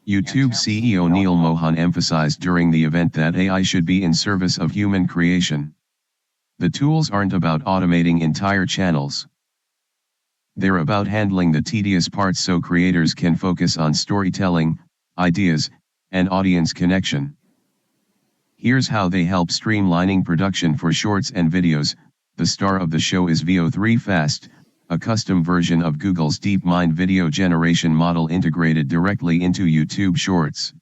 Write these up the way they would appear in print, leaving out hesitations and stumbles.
YouTube CEO Neil Mohan emphasized during the event that AI should be in service of human creation. The tools aren't about automating entire channels. They're about handling the tedious parts so creators can focus on storytelling, ideas, and audience connection. Here's how they help streamlining production for shorts and videos. The star of the show is Veo3 Fast, a custom version of Google's DeepMind video generation model integrated directly into YouTube Shorts.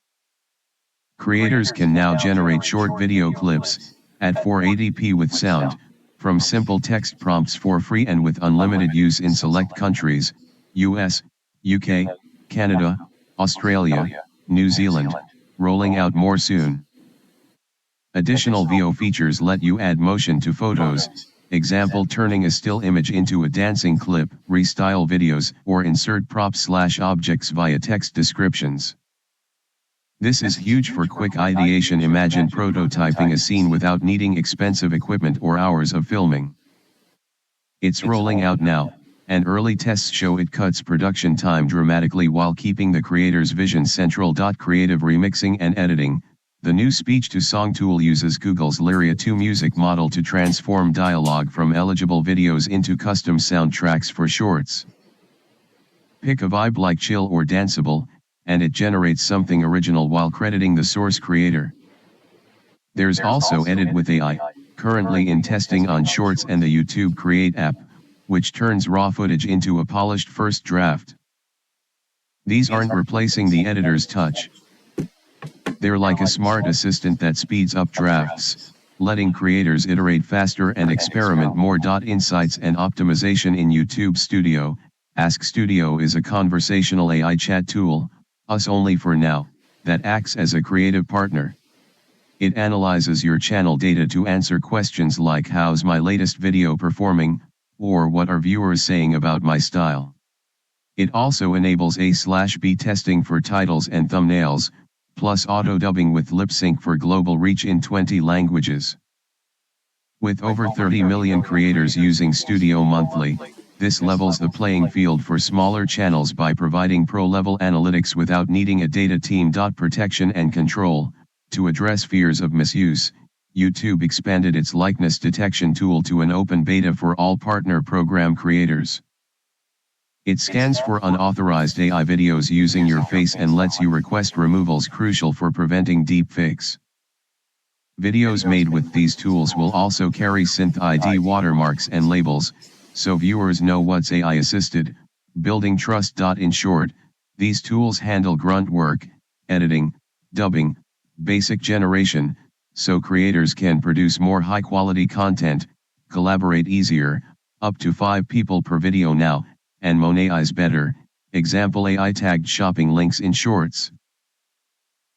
Creators can now generate short video clips at 480p with sound from simple text prompts for free and with unlimited use in select countries: US, UK, Canada, Australia, New Zealand, rolling out more soon. Additional Veo features let you add motion to photos, example turning a still image into a dancing clip, restyle videos, or insert props/objects via text descriptions. This is huge for quick ideation. Imagine prototyping a scene without needing expensive equipment or hours of filming. It's rolling out now, and early tests show it cuts production time dramatically while keeping the creator's vision central. Creative remixing and editing. The new speech-to-song tool uses Google's Lyria 2 music model to transform dialogue from eligible videos into custom soundtracks for shorts. Pick a vibe like chill or danceable, and it generates something original while crediting the source creator. There's also Edit with AI, currently in testing on Shorts and the YouTube Create app, which turns raw footage into a polished first draft. These aren't replacing the editor's touch. They're like a smart assistant that speeds up drafts, letting creators iterate faster and experiment more. Insights and optimization in YouTube Studio. Ask Studio is a conversational AI chat tool, us only for now, that acts as a creative partner. It analyzes your channel data to answer questions like how's my latest video performing, or what are viewers saying about my style. It also enables A/B testing for titles and thumbnails, plus auto-dubbing with lip sync for global reach in 20 languages. With over 30 million creators using Studio monthly, this levels the playing field for smaller channels by providing pro-level analytics without needing a data team. Protection and control. To address fears of misuse, YouTube expanded its likeness detection tool to an open beta for all partner program creators. It scans for unauthorized AI videos using your face and lets you request removals, crucial for preventing deepfakes. Videos made with these tools will also carry synth ID watermarks and labels, so viewers know what's AI assisted, building trust. In short, these tools handle grunt work, editing, dubbing, basic generation, so creators can produce more high-quality content, collaborate easier, up to 5 people per video now, and monetize better. Example: AI tagged shopping links in Shorts.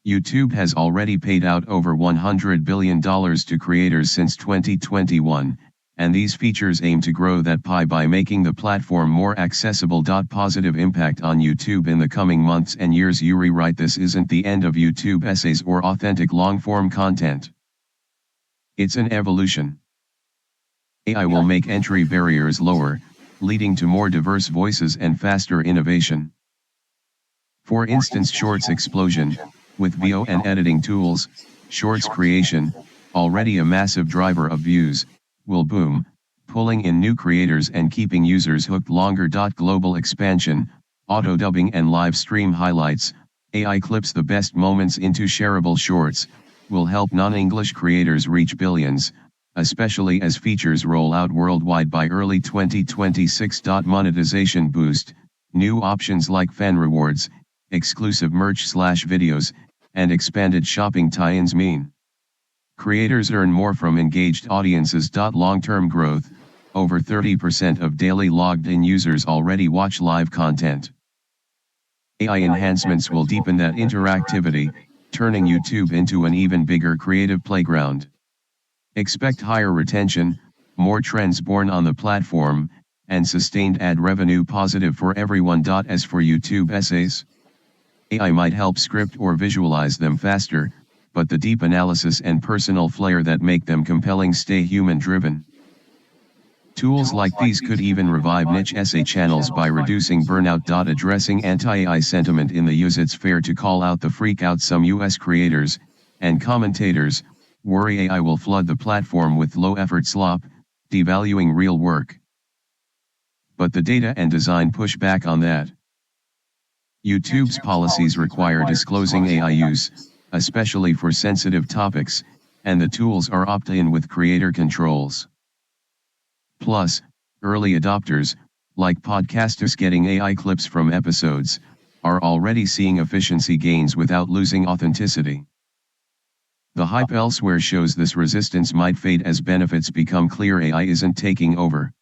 YouTube has already paid out over $100 billion to creators since 2021, and these features aim to grow that pie by making the platform more accessible. Positive impact on YouTube in the coming months and years. Yuri write, this isn't the end of YouTube essays or authentic long-form content. It's an evolution. AI will make entry barriers lower, leading to more diverse voices and faster innovation. For instance, Shorts explosion. With Veo and editing tools, Shorts creation, already a massive driver of views, will boom, pulling in new creators and keeping users hooked longer. Global expansion, auto-dubbing and live stream highlights. AI clips the best moments into shareable Shorts, will help non-English creators reach billions, especially as features roll out worldwide by early 2026. Monetization boost, new options like fan rewards, exclusive merch/videos, and expanded shopping tie-ins mean creators earn more from engaged audiences. Long-term growth, over 30% of daily logged-in users already watch live content. AI enhancements will deepen that interactivity, turning YouTube into an even bigger creative playground. Expect higher retention, more trends born on the platform, and sustained ad revenue positive for everyone. As for YouTube essays, AI might help script or visualize them faster, but the deep analysis and personal flair that make them compelling stay human-driven. Tools like these could even revive niche essay channels by reducing burnout. Addressing anti-AI sentiment in the US. It's fair to call out the freak out some US creators and commentators worry AI will flood the platform with low-effort slop, devaluing real work. But the data and design push back on that. YouTube's policies require disclosing AI use, especially for sensitive topics, and the tools are opt-in with creator controls. Plus, early adopters, like podcasters getting AI clips from episodes, are already seeing efficiency gains without losing authenticity. The hype elsewhere shows this resistance might fade as benefits become clear. AI isn't taking over.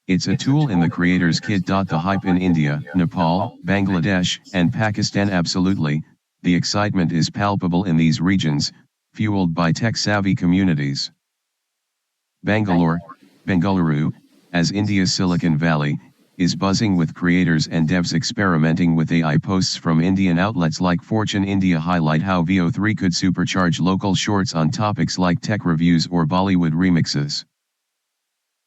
It's a tool in the creator's kit. The hype in India, Nepal, Bangladesh, and Pakistan. Absolutely, the excitement is palpable in these regions, fueled by tech-savvy communities. Bengaluru, as India's Silicon Valley, is buzzing with creators and devs experimenting with AI. Posts from Indian outlets like Fortune India highlight how VO3 could supercharge local shorts on topics like tech reviews or Bollywood remixes.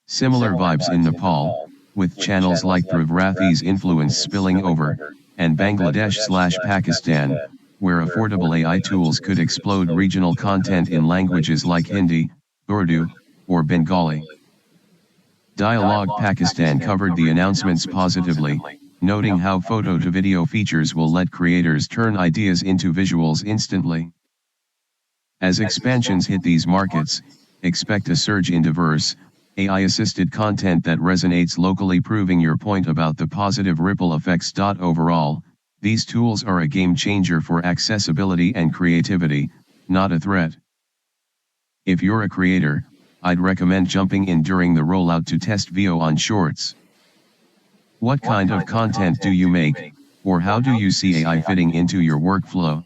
Similar vibes in Nepal, with channels like Dhruv Rathi's influence spilling over, and Bangladesh/Pakistan, where affordable AI tools could explode regional content in languages like Hindi, Urdu, or Bengali. Dialogue Pakistan covered the announcements positively, noting how photo-to-video features will let creators turn ideas into visuals instantly. As expansions hit these markets, expect a surge in diverse, AI-assisted content that resonates locally, proving your point about the positive ripple effects. Overall, these tools are a game changer for accessibility and creativity, not a threat. If you're a creator, I'd recommend jumping in during the rollout to test VO on Shorts. What kind of content do you make, or how do you see AI fitting into your workflow?